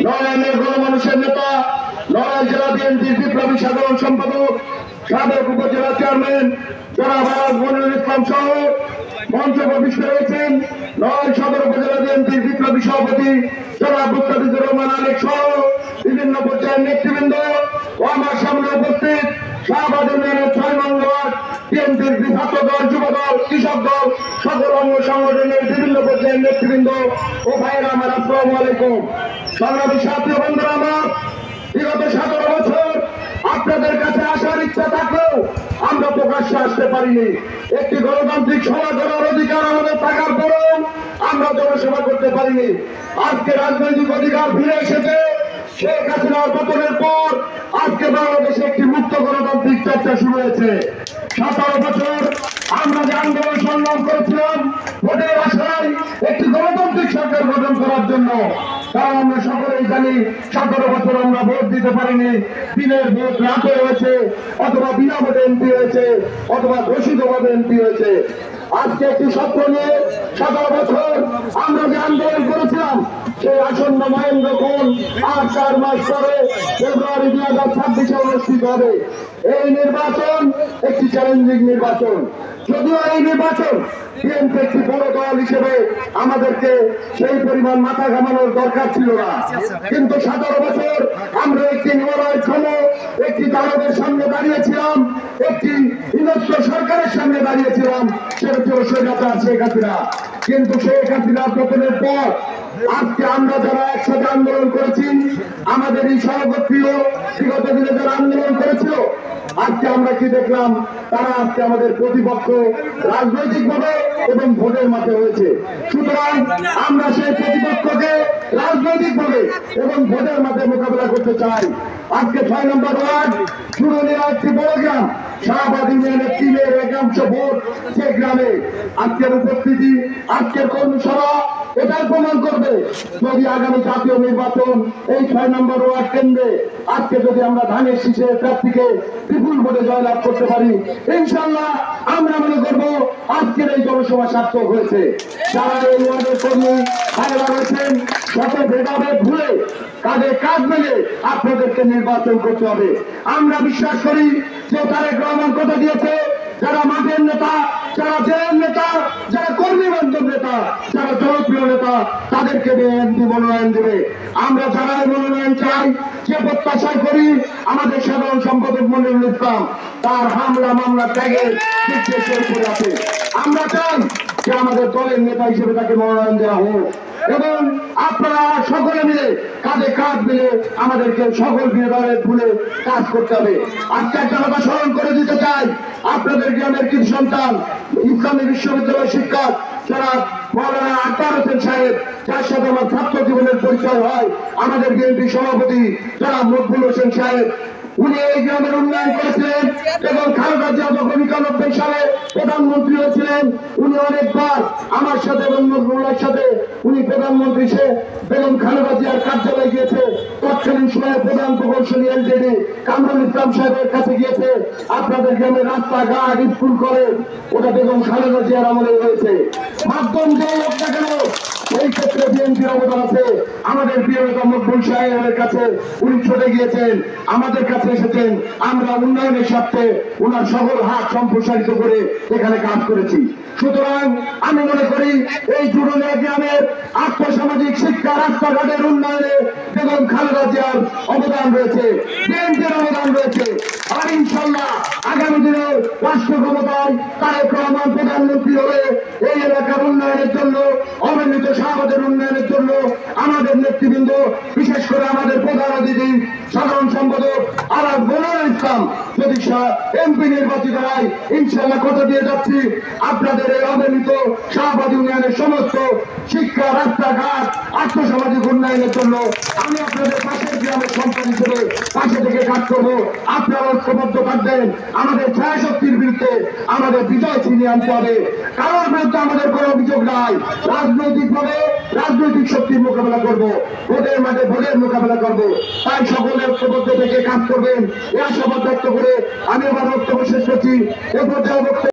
নড়াইলের গণমানুষের নেতা, নড়াইল জেলা বিএনপির বিপ্লবী সাধারণ সম্পাদক, সাবেক উপজেলা চেয়ারম্যান জনাব মনিরুল ইসলাম সহ মঞ্চ প্রবিষ্ট হয়েছেন নড়াইল সদর উপজেলা বিএনপির বিপ্লবী সভাপতি জনাব মুস্তাফিজুর রহমান আলেক সহ বিভিন্ন পর্যায়ের নেতৃবৃন্দ ও আমার সামনে উপস্থিত শাহবাগ ইউনিয়নের ৬ নং ওয়ার্ড বিএনপির ছাত্র দল, যুব দল, কৃষক দল, সকল অঙ্গ সংগঠনের বিভিন্ন পর্যায়ের নেতৃবৃন্দ ও ভাইয়েরা আমার, আসসালামু আলাইকুম। সংগ্রামী সাথী বন্ধুরা আমার, বিগত 17 বছর আপনাদের কাছে আসার ইচ্ছা থাকলেও আমরা প্রকাশ্যে আসতে পারিনি। একটি গণতান্ত্রিক সভা করার অধিকার আমাদের থাকার পরেও আমরা জনসভা করতে পারিনি। আজকে রাজনৈতিক অধিকার ফিরে এসেছে। শেখ হাসিনার পতনের পর আজকে বাংলাদেশে একটি মুক্ত গণতান্ত্রিক চর্চা শুরু হয়েছে। 17 বছর আমরা যে আন্দোলন সংগ্রাম করেছিলাম ভোটের আশায় একটি গণতান্ত্রিক সরকার গঠন করার জন্য, কারণ আমরা সকলেই জানি 17 বছর আমরা ভোট দিতে পারিনি। দিনের ভোট রাতে হয়েছে, অথবা বিনা ভোটে এমপি হয়েছে, অথবা ঘোষিতভাবে এমপি হয়েছে। আজকে একটি স্বপ্ন নিয়ে 17 বছর আমরা যে আন্দোলন করেছিলাম সেই আসন্ন মহেন্দ্র কোণ আর 4 মাস পরে ফেব্রুয়ারি 2026 অনুষ্ঠিত হবে। এই নির্বাচন একটি চ্যালেঞ্জিং নির্বাচন। যদিও এই নির্বাচন বিএনপি একটি বড় দল হিসেবে আমাদেরকে সেই পরিমাণ মাথা ঘামানোর দরকার ছিল না, কিন্তু 17 বছর আমরা একটি নির্বাচন, একটি দানবের সামনে দাঁড়িয়েছিলাম, একটি হিংস্র সরকারের সামনে দাঁড়িয়েছিলাম, সেটা ছিল স্বৈরাচার শেখ হাসিনা। কিন্তু শেখ হাসিনার পতনের পর আজকে আমরা যারা একসাথে আন্দোলন করেছি, আমাদের এই সর্বপ্রিয় বিগত দিনে যারা আন্দোলন করেছিল, আজকে আমরা কি দেখলাম? তারা আজকে আমাদের প্রতিপক্ষ রাজনৈতিকভাবে এবং ভোটের মাঠে হয়েছে। সুতরাং আমরা সেই প্রতিপক্ষকে রাজনৈতিকভাবে এবং ভোটের মাঠে মোকাবেলা করতে চাই। আজকে 6 নম্বর ওয়ার্ড চুরুলিয়া একটি বড় গ্রাম, শাহবাগ ইউনিয়নের 3-এর একাংশ ভোট যে গ্রামে আজকের উপস্থিতি, আজকের কর্মসভা এটাই প্রমাণ করবে। যদি আগামী জাতীয় নির্বাচন এই 6 নম্বর ওয়ার্ড কেন্দ্রে আজকে যদি আমরা ধানের শীষের প্রার্থীকে বিপুল ভোটে জয়লাভ করতে পারি, ইনশাল্লাহ আমরা মনে করব আজকের এই জনসভা সার্থক হয়েছে। যারা এই ওয়ার্ডের কর্মী ভাইরা রয়েছেন, শত ভেদাভেদ ভুলে কাঁধে কাঁধ মিলে আপনাদেরকে নির্বাচন করতে হবে। আমরা বিশ্বাস করি যে তারেক রহমান কথা দিয়েছে, যারা মাঠের নেতা, যারা জেলের নেতা, যারা কর্মী বান্ধব নেতা, যারা জনপ্রিয় নেতা, তাদেরকে বিএনপি মনোনয়ন দেবে। আমরা যারা মনোনয়ন চাই, যে প্রত্যাশা করি, আমাদের সাধারণ সম্পাদক মনিরুল ইসলাম তার হামলা মামলা ত্যাগের নির্দেশের উপরে আছে। আমরা চাই যে আমাদের দলের নেতা হিসেবে তাকে মনোনয়ন দেওয়া হোক, এবং আপনারা সকলে মিলে কাঁধে কাঁধ মিলে আমাদেরকে সকল বিরোধের ভুলে কাজ করতে হবে। আজকে একটা কথা স্মরণ করে দিতে চাই, আপনাদের গ্রামের কিছু সন্তান ইসলামী বিশ্ববিদ্যালয়ের শিক্ষক যারা মৌলানা আকবর হোসেন সাহেব, যার সাথে আমার ছাত্র জীবনের পরিচয় হয়, আমাদের বিএনপি সভাপতি যারা মকবুল হোসেন সাহেব, উনি এই গ্রামের উন্নয়ন করেছিলেন, এবং খালেদা জিয়া যখন 91 সালে প্রধানমন্ত্রী হয়েছিলেন, উনি অনেকবার আমার সাথে এবং নজরুল্লাহর সাথে উনি প্রধানমন্ত্রী সে বেগম খালেদা জিয়ার কার্যালয়ে গিয়েছে। তৎকালীন সময়ে প্রধান প্রকৌশলী এলজেডি কামরুল ইসলাম সাহেবের কাছে গিয়েছে। আপনাদের গ্রামের রাস্তাঘাট, স্কুল কলেজ ওটা বেগম খালেদা জিয়ার আমলে হয়েছে। মাধ্যম যে হোক না কেন, এই ক্ষেত্রে বিএনপির অবদান আছে। আমাদের প্রিয় নেতা মকবুল সাহেবের কাছে উনি ছুটে গিয়েছেন, আমাদের কাছে এসেছেন। আমরা উন্নয়নের স্বার্থে ওনার সকল হাত সম্প্রসারিত করে এখানে কাজ করেছি। সুতরাং আমি মনে করি এই চুরুলিয়া গ্রামের আর্থসামাজিক শিক্ষা, রাস্তাঘাটের উন্নয়নে বেগম খালেদা জিয়ার অবদান রয়েছে, বিএনপির অবদান রয়েছে। আর ইনশাল্লাহ আগামী দিনে রাষ্ট্র ক্ষমতায় তারেক রহমান প্রধানমন্ত্রী হলে এই এলাকার উন্নয়নের জন্য, অবহেলিত শাহবাগের উন্নয়নের জন্য আমাদের নেতৃবৃন্দ, বিশেষ করে আমাদের প্রধান অতিথি সাধারণ সম্পাদক আলাপ মনিরুল ইসলাম যদি এমপি নির্বাচিত হয়, ইনশাল্লাহ কথা দিয়ে যাচ্ছি, আপনাদের এই অবহেলিত শাহবাগ ইউনিয়নের সমস্ত শিক্ষা, রাস্তাঘাট, আর্থসামাজিক উন্নয়নের জন্য আমি আপনাদের পাশের গ্রামের সন্তান হিসেবে পাশে থেকে কাজ করবো। আপনারা ঐক্যবদ্ধ থাকবেন। আমাদের ছায়াশক্তির বিরুদ্ধে আমাদের বিজয় ছিনিয়ে আনতে হবে। কারোর বিরুদ্ধে আমাদের কোনো অভিযোগ নাই। রাজনৈতিকভাবে রাজনৈতিক শক্তির মোকাবেলা করবো, ভোটের মাঠে ভোটের মোকাবেলা করবো। তাই সকলের ঐক্যবদ্ধ থেকে কাজ করবেন, এই আশাবাদ ব্যক্ত করে আমি আমার বক্তব্য শেষ করছি। এ পর্যায়ে